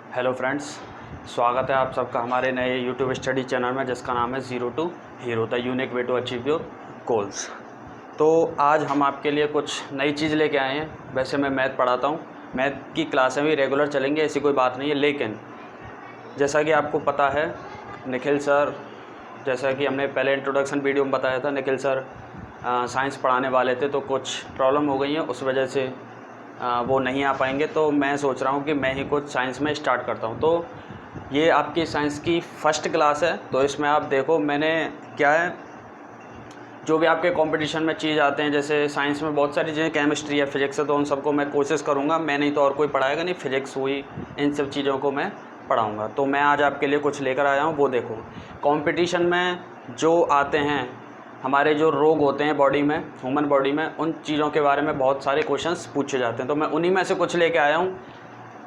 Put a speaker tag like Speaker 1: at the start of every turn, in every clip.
Speaker 1: Hello friends, स्वागत है आप सबका हमारे नए यूट्यूब स्टडी चैनल में जिसका नाम है zero to hero the unique way to achieve your goals. तो आज हम आपके लिए कुछ नई चीज़ लेके आए हैं। वैसे मैं मैथ पढ़ाता हूँ, मैथ की क्लासें भी रेगुलर चलेंगी, ऐसी कोई बात नहीं है। लेकिन जैसा कि आपको पता है, निखिल सर, जैसा कि हमने पहले इंट्रोडक्शन वीडियो में बताया था, निखिल सर साइंस पढ़ाने वाले थे, तो कुछ प्रॉब्लम हो गई है, उस वजह से वो नहीं आ पाएंगे। तो मैं सोच रहा हूँ कि मैं ही कुछ साइंस में स्टार्ट करता हूँ। तो ये आपकी साइंस की फ़र्स्ट क्लास है, तो इसमें आप देखो मैंने क्या है, जो भी आपके कंपटीशन में चीज़ आते हैं, जैसे साइंस में बहुत सारी चीज़ें, केमिस्ट्री है, फिजिक्स है, तो उन सबको मैं कोशिश करूँगा। मैं नहीं तो और कोई पढ़ाएगा नहीं, फिजिक्स हुई, इन सब चीज़ों को मैं पढ़ाऊँगा। तो मैं आज आपके लिए कुछ लेकर आया हूँ। वो देखो, कंपटीशन में जो आते हैं, हमारे जो रोग होते हैं बॉडी में, ह्यूमन बॉडी में, उन चीज़ों के बारे में बहुत सारे क्वेश्चंस पूछे जाते हैं। तो मैं उन्हीं में से कुछ लेके आया हूँ।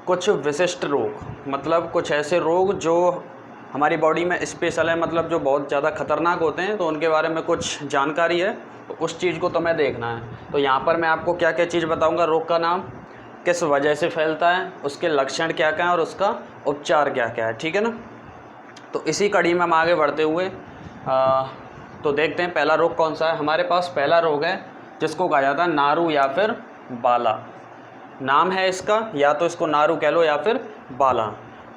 Speaker 1: कुछ विशिष्ट रोग, मतलब कुछ ऐसे रोग जो हमारी बॉडी में स्पेशल है, मतलब जो बहुत ज़्यादा खतरनाक होते हैं, तो उनके बारे में कुछ जानकारी है, तो उस चीज़ को तुम्हें देखना है। तो यहाँ पर मैं आपको क्या क्या चीज़ बताऊँगा। रोग का नाम, किस वजह से फैलता है, उसके लक्षण क्या क्या हैं और उसका उपचार क्या क्या है, ठीक है ना। तो इसी कड़ी में हम आगे बढ़ते हुए तो देखते हैं पहला रोग कौन सा है। हमारे पास पहला रोग है जिसको कहा जाता है नारू या फिर बाला। नाम है इसका, या तो इसको नारू कह लो या फिर बाला।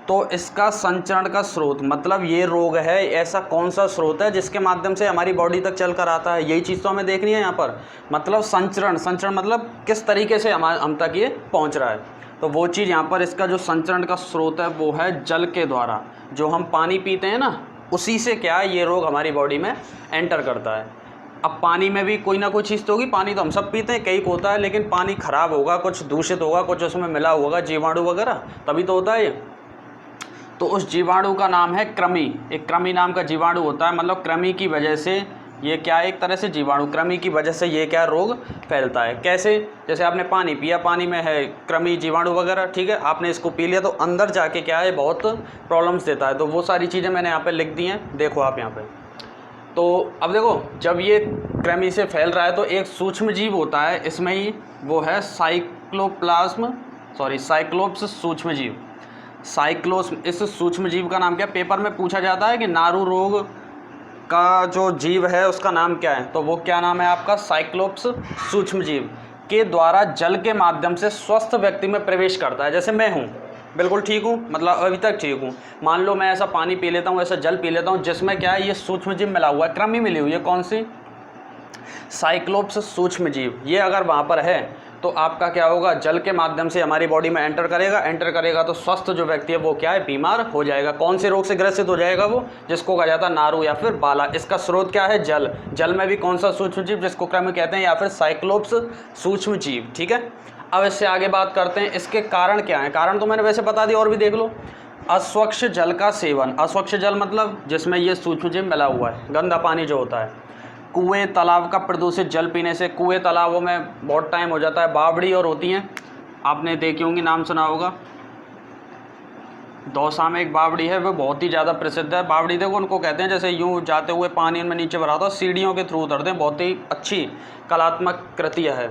Speaker 1: तो इसका संचरण का स्रोत, मतलब ये रोग है, ऐसा कौन सा स्रोत है जिसके माध्यम से हमारी बॉडी तक चल कर आता है, यही चीज़ तो हमें देखनी है यहाँ पर। मतलब संचरण मतलब किस तरीके से हम तक ये पहुँच रहा है। तो वो चीज़ यहाँ पर, इसका जो संचरण का स्रोत है वो है जल के द्वारा। जो हम पानी पीते हैं ना, उसी से क्या है, ये रोग हमारी बॉडी में एंटर करता है। अब पानी में भी कोई ना कोई चीज़ तो होगी, पानी तो हम सब पीते हैं, कई को होता है, लेकिन पानी ख़राब होगा, कुछ दूषित होगा, कुछ उसमें मिला होगा, जीवाणु वगैरह, तभी तो होता है ये। तो उस जीवाणु का नाम है कृमि। एक कृमि नाम का जीवाणु होता है, मतलब कृमि की वजह से ये क्या है, एक तरह से जीवाणु, कृमि की वजह से ये क्या रोग फैलता है। कैसे, जैसे आपने पानी पिया, पानी में है कृमि, जीवाणु वगैरह, ठीक है, आपने इसको पी लिया, तो अंदर जाके क्या है, बहुत प्रॉब्लम्स देता है। तो वो सारी चीज़ें मैंने यहाँ पे लिख दी हैं, देखो आप यहाँ पे। तो अब देखो, जब ये कृमि से फैल रहा है तो एक सूक्ष्म जीव होता है इसमें ही, वो है साइक्लोप्स सूक्ष्म जीव। साइक्लोस, इस सूक्ष्म जीव का नाम क्या, पेपर में पूछा जाता है कि नारू रोग का जो जीव है उसका नाम क्या है, तो वो क्या नाम है आपका, साइक्लोप्स सूक्ष्म जीव के द्वारा जल के माध्यम से स्वस्थ व्यक्ति में प्रवेश करता है। जैसे मैं हूँ, बिल्कुल ठीक हूँ, मतलब अभी तक ठीक हूँ। मान लो मैं ऐसा पानी पी लेता हूँ, ऐसा जल पी लेता हूँ जिसमें क्या है, ये सूक्ष्म जीव मिला हुआ है, कृमि मिली हुई है, कौन सी, साइक्लोप्स सूक्ष्म जीव। ये अगर वहाँ पर है तो आपका क्या होगा, जल के माध्यम से हमारी बॉडी में एंटर करेगा तो स्वस्थ जो व्यक्ति है वो क्या है, बीमार हो जाएगा। कौन से रोग से ग्रसित हो जाएगा, वो जिसको कहा जाता है नारू या फिर बाला। इसका स्रोत क्या है, जल। जल में भी कौन सा सूक्ष्म जीव, जिसको कृमि कहते हैं या फिर साइक्लोप्स सूक्ष्म जीव, ठीक है। अब इससे आगे बात करते हैं, इसके कारण क्या है। कारण तो मैंने वैसे बता दिया, और भी देख लो। अस्वच्छ जल का सेवन, अस्वच्छ जल मतलब जिसमें ये सूक्ष्म जीव मिला हुआ है, गंदा पानी जो होता है। कुएं तालाब का प्रदूषित जल पीने से, कुएं तालाबों में बहुत टाइम हो जाता है, बावड़ी और होती हैं, आपने देखी होंगी, नाम सुना होगा। दौसा में एक बावड़ी है, वो बहुत ही ज़्यादा प्रसिद्ध है। बावड़ी देखो उनको कहते हैं, जैसे यूँ जाते हुए पानी उनमें नीचे भरा होता है, सीढ़ियों के थ्रू उतरते हैं, बहुत ही अच्छी कलात्मक कृतियाँ है,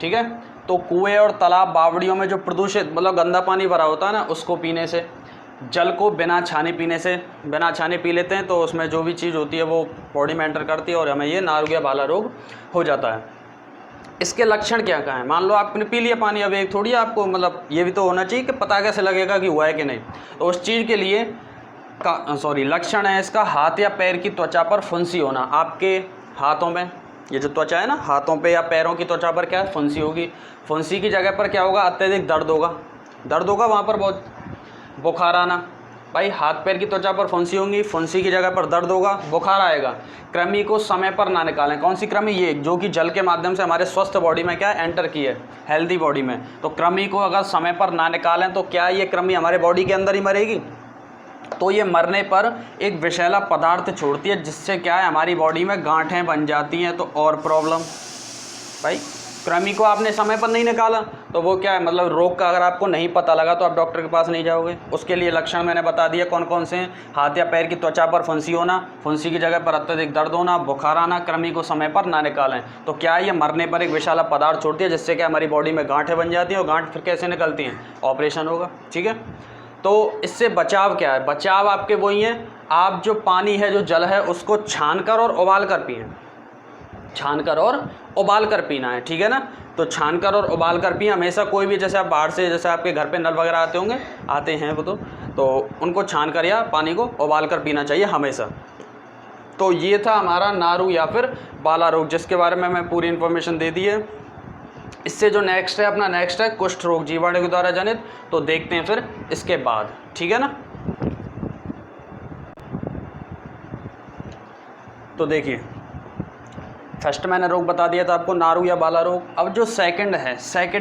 Speaker 1: ठीक है। तो कुएँ और तालाब, बावड़ियों में जो प्रदूषित मतलब गंदा पानी भरा होता है ना, उसको पीने से, जल को बिना छाने पीने से, बिना छाने पी लेते हैं तो उसमें जो भी चीज़ होती है वो बॉडी में एंटर करती है और हमें ये नारू या बाला रोग हो जाता है। इसके लक्षण क्या क्या हैं, मान लो आपने पी लिया पानी, अब एक थोड़ी आपको, मतलब ये भी तो होना चाहिए कि पता कैसे लगेगा कि हुआ है कि नहीं। तो उस चीज़ के लिए लक्षण है इसका, हाथ या पैर की त्वचा पर फुंसी होना। आपके हाथों में ये जो त्वचा है ना, हाथों पे या पैरों की त्वचा पर क्या है, फुंसी होगी। फुंसी की जगह पर क्या होगा, अत्यधिक दर्द होगा वहाँ पर, बहुत बुखार आना। भाई हाथ पैर की त्वचा पर फुंसी होंगी, फुंसी की जगह पर दर्द होगा, बुखार आएगा। कृमि को समय पर ना निकालें। कौन सी कृमि, ये जो कि जल के माध्यम से हमारे स्वस्थ बॉडी में क्या एंटर की है, हेल्दी बॉडी में। तो कृमि को अगर समय पर ना निकालें तो क्या ये कृमि हमारे बॉडी के अंदर ही मरेगी। तो ये मरने पर एक विषैला पदार्थ छोड़ती है, जिससे क्या है, हमारी बॉडी में गांठें बन जाती हैं, तो और प्रॉब्लम। भाई कृमि को आपने समय पर नहीं निकाला तो वो क्या है, मतलब रोग का अगर आपको नहीं पता लगा तो आप डॉक्टर के पास नहीं जाओगे। उसके लिए लक्षण मैंने बता दिया कौन कौन से हैं, हाथ या पैर की त्वचा पर फुंसी होना, फुंसी की जगह पर अत्यधिक दर्द होना, बुखार आना, कृमि को समय पर ना निकालें। तो क्या है, ये मरने पर एक विषैला पदार्थ छोड़ती है, जिससे क्या हमारी बॉडी में गांठें बन जाती हैं, और गांठ फिर कैसे निकलती हैं, ऑपरेशन होगा, ठीक है। तो इससे बचाव क्या है? बचाव आपके वही हैं, आप जो पानी है, जो जल है, उसको छानकर और उबाल कर पिएं, छानकर और उबाल कर पीना है, ठीक है ना। तो छानकर और उबाल कर पिए हमेशा। कोई भी जैसे आप बाहर से, जैसे आपके घर पे नल वगैरह आते होंगे, आते हैं वो, तो उनको छानकर या पानी को उबाल कर पीना चाहिए हमेशा। तो ये था हमारा नारू या फिर बाला रोग, जिसके बारे में मैं पूरी इन्फॉर्मेशन दे दी है। इससे जो नेक्स्ट है, अपना नेक्स्ट है कुष्ठ रोग, जीवाणु के द्वारा जनित। तो देखते हैं फिर इसके बाद, ठीक है ना। तो देखिए, फर्स्ट मैंने रोग बता दिया था आपको, नारू या बाला रोग। अब जो सेकंड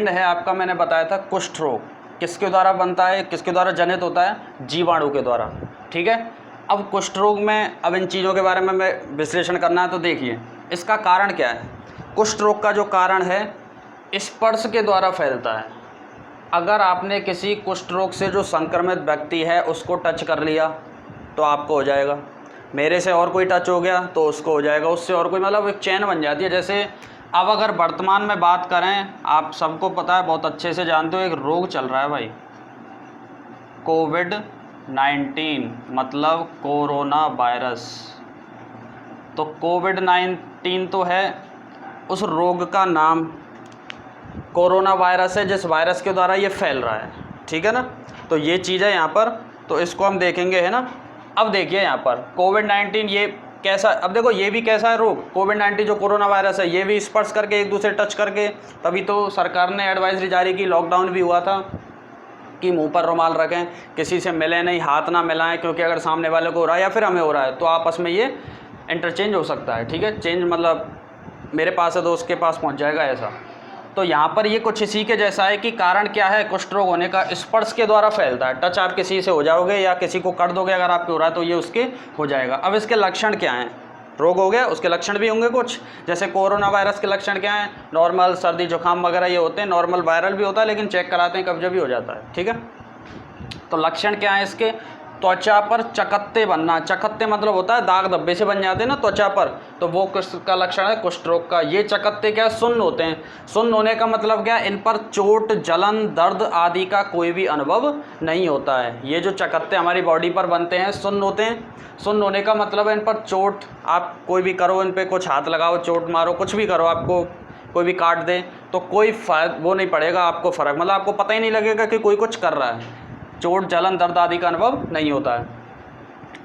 Speaker 1: है आपका, मैंने बताया था कुष्ठ रोग। किसके द्वारा बनता है, किसके द्वारा जनित होता है? जीवाणु के द्वारा, ठीक है। अब कुष्ठ रोग में, अब इन चीज़ों के बारे में मैं विश्लेषण करना है। तो देखिए, इसका कारण क्या है? कुष्ठ रोग का जो कारण है, स्पर्श के द्वारा फैलता है। अगर आपने किसी कुष्ठ रोग से जो संक्रमित व्यक्ति है उसको टच कर लिया तो आपको हो जाएगा। मेरे से और कोई टच हो गया तो उसको हो जाएगा, उससे और कोई, मतलब एक चेन बन जाती है। जैसे अब अगर वर्तमान में बात करें, आप सबको पता है, बहुत अच्छे से जानते हो, एक रोग चल रहा है भाई, कोविड-19, मतलब कोरोना वायरस। तो कोविड-19 तो है, उस रोग का नाम कोरोना वायरस है, जिस वायरस के द्वारा ये फैल रहा है, ठीक है ना। तो ये चीज़ है यहाँ पर, तो इसको हम देखेंगे, है ना। अब देखिए यहाँ पर कोविड-19 ये कैसा, अब देखो ये भी कैसा है रोग, कोविड-19 जो कोरोना वायरस है, ये भी स्पर्श करके, एक दूसरे टच करके। तभी तो सरकार ने एडवाइजरी जारी की, लॉकडाउन भी हुआ था कि मुंह पर रुमाल रखें, किसी से मिलें नहीं, हाथ ना मिलाएं, क्योंकि अगर सामने वाले को हो रहा है या फिर हमें हो रहा है तो आपस में ये इंटरचेंज हो सकता है, ठीक है। चेंज मतलब मेरे पास है तो उसके पास पहुंच जाएगा, ऐसा। तो यहाँ पर ये कुछ इसी के जैसा है कि कारण क्या है कुष्ठ रोग होने का? स्पर्श के द्वारा फैलता है। टच आप किसी से हो जाओगे या किसी को कर दोगे, अगर आपको हो रहा है तो ये उसके हो जाएगा। अब इसके लक्षण क्या हैं? रोग हो गया, उसके लक्षण भी होंगे कुछ। जैसे कोरोना वायरस के लक्षण क्या हैं? नॉर्मल सर्दी जुकाम वगैरह ये होते हैं, नॉर्मल वायरल भी होता है, लेकिन चेक कराते हैं कभी भी हो जाता है, ठीक है। तो लक्षण क्या है इसके? त्वचा पर चकत्ते बनना, चकत्ते मतलब होता है दाग धब्बे से बन जाते हैं ना त्वचा पर, तो वो किसका लक्षण है? कुष्ठ रोग का। ये चकत्ते क्या सुन्न होते हैं? सुन्न होने का मतलब क्या? इन पर चोट, जलन, दर्द आदि का कोई भी अनुभव नहीं होता है। ये जो चकत्ते हमारी बॉडी पर बनते हैं सुन्न होते हैं। सुन्न होने का मतलब है इन पर चोट, आप कोई भी करो, इन पर कुछ हाथ लगाओ, चोट मारो, कुछ भी करो, आपको कोई भी काट दे तो कोई वो नहीं पड़ेगा आपको फ़र्क, मतलब आपको पता ही नहीं लगेगा कि कोई कुछ कर रहा है। चोट, जलन, दर्द आदि का अनुभव नहीं होता है।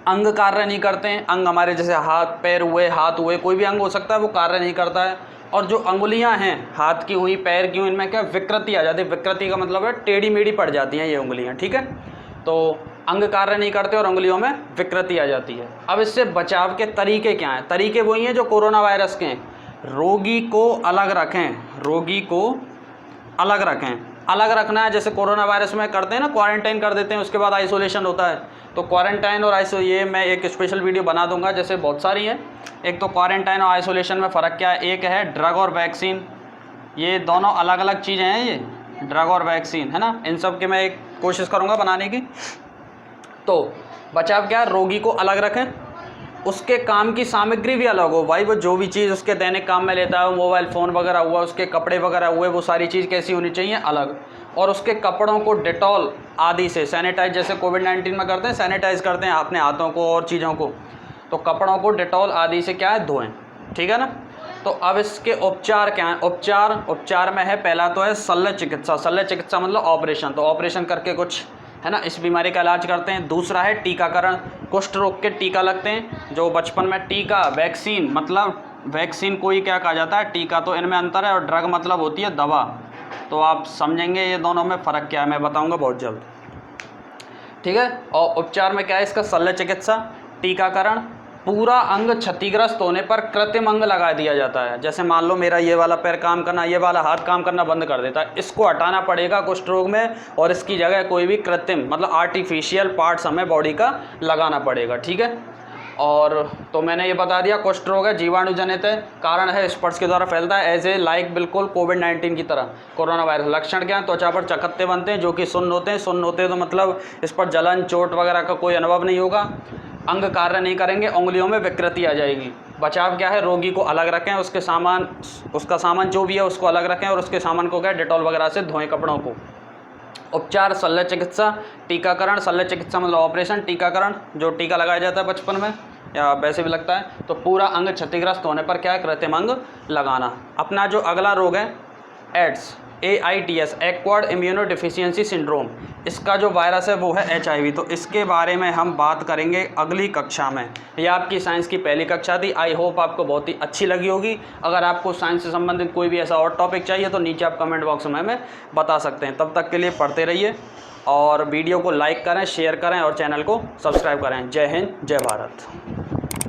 Speaker 1: अंग कार्य नहीं करते हैं, अंग हमारे जैसे हाथ पैर हुए, हाथ हुए, कोई भी अंग हो सकता है, वो कार्य नहीं करता है। और जो अंगुलियां हैं, हाथ की हुई, पैर की हुई, इनमें क्या विकृति आ जाती है। विकृति का मतलब है टेढ़ी मेढ़ी पड़ जाती हैं ये उंगलियां, ठीक है। तो अंग कार्य नहीं करते और उंगलियों में विकृति आ जाती है। अब इससे बचाव के तरीके क्या हैं? तरीके वही हैं जो कोरोना वायरस के हैं। रोगी को अलग रखें, रोगी को अलग रखें। अलग रखना है, जैसे कोरोना वायरस में करते हैं ना, क्वारंटाइन कर देते हैं, उसके बाद आइसोलेशन होता है। तो क्वारंटाइन और ये मैं एक स्पेशल वीडियो बना दूंगा, जैसे बहुत सारी हैं। एक तो क्वारंटाइन और आइसोलेशन में फ़र्क क्या है? एक है ड्रग और वैक्सीन, ये दोनों अलग अलग चीज़ें हैं। ये ड्रग और वैक्सीन है ना, इन सब के मैं एक कोशिश करूँगा बनाने की। तो बचाव क्या है? रोगी को अलग रखें, उसके काम की सामग्री भी अलग हो भाई। वो जो भी चीज़ उसके दैनिक काम में लेता है, मोबाइल फ़ोन वगैरह हुआ, उसके कपड़े वगैरह हुए, वो सारी चीज़ कैसी होनी चाहिए? अलग। और उसके कपड़ों को डेटॉल आदि से सैनिटाइज, जैसे कोविड-19 में करते हैं, सैनिटाइज करते हैं अपने हाथों को और चीज़ों को, तो कपड़ों को डेटॉल आदि से क्या है? धोएं, ठीक है ना। तो अब इसके उपचार क्या है? उपचार में है, पहला तो है शल्य चिकित्सा। शल्य चिकित्सा मतलब ऑपरेशन, तो ऑपरेशन करके कुछ है ना इस बीमारी का इलाज करते हैं। दूसरा है टीकाकरण, कुष्ठ रोग के टीका लगते हैं, जो बचपन में टीका, वैक्सीन मतलब वैक्सीन को ही क्या कहा जाता है? टीका। तो इनमें अंतर है। और ड्रग मतलब होती है दवा। तो आप समझेंगे ये दोनों में फ़र्क क्या है, मैं बताऊंगा बहुत जल्द, ठीक है। और उपचार में क्या है इसका? शल्य चिकित्सा, टीकाकरण। पूरा अंग क्षतिग्रस्त होने पर कृत्रिम अंग लगा दिया जाता है। जैसे मान लो मेरा ये वाला पैर काम करना, ये वाला हाथ काम करना बंद कर देता है, इसको हटाना पड़ेगा कुष्ठ रोग में, और इसकी जगह कोई भी कृत्रिम मतलब आर्टिफिशियल पार्ट्स हमें बॉडी का लगाना पड़ेगा, ठीक है। और तो मैंने ये बता दिया कुष्ठ रोग है, जीवाणु जनित है, कारण है स्पर्श के द्वारा फैलता है, एज ए लाइक बिल्कुल कोविड-19 की तरह कोरोना वायरस। लक्षण क्या है? त्वचा पर चकत्ते बनते हैं जो कि सुन्न होते हैं। सुन्न होते हैं तो मतलब इस पर जलन, चोट वगैरह का कोई अनुभव नहीं होगा। अंग कार्य नहीं करेंगे, उंगलियों में विकृति आ जाएगी। बचाव क्या है? रोगी को अलग रखें, उसका सामान जो भी है उसको अलग रखें, और उसके सामान को क्या? डेटॉल वगैरह से धोएं कपड़ों को। उपचार, शल्य चिकित्सा, टीकाकरण। शल्य चिकित्सा मतलब ऑपरेशन, टीकाकरण जो टीका लगाया जाता है बचपन में या वैसे भी लगता है। तो पूरा अंग क्षतिग्रस्त होने पर क्या है, कृत्रिम अंग लगाना। अपना जो अगला रोग है AIDS, AIDS, acquired immunodeficiency syndrome, इसका जो वायरस है वो है HIV। तो इसके बारे में हम बात करेंगे अगली कक्षा में। ये आपकी साइंस की पहली कक्षा थी। आई होप आपको बहुत ही अच्छी लगी होगी। अगर आपको साइंस से संबंधित कोई भी ऐसा और टॉपिक चाहिए तो नीचे आप कमेंट बॉक्स में हमें बता सकते हैं। तब तक के लिए पढ़ते रहिए और वीडियो को लाइक करें, शेयर करें और चैनल को सब्सक्राइब करें। जय हिंद, जय भारत।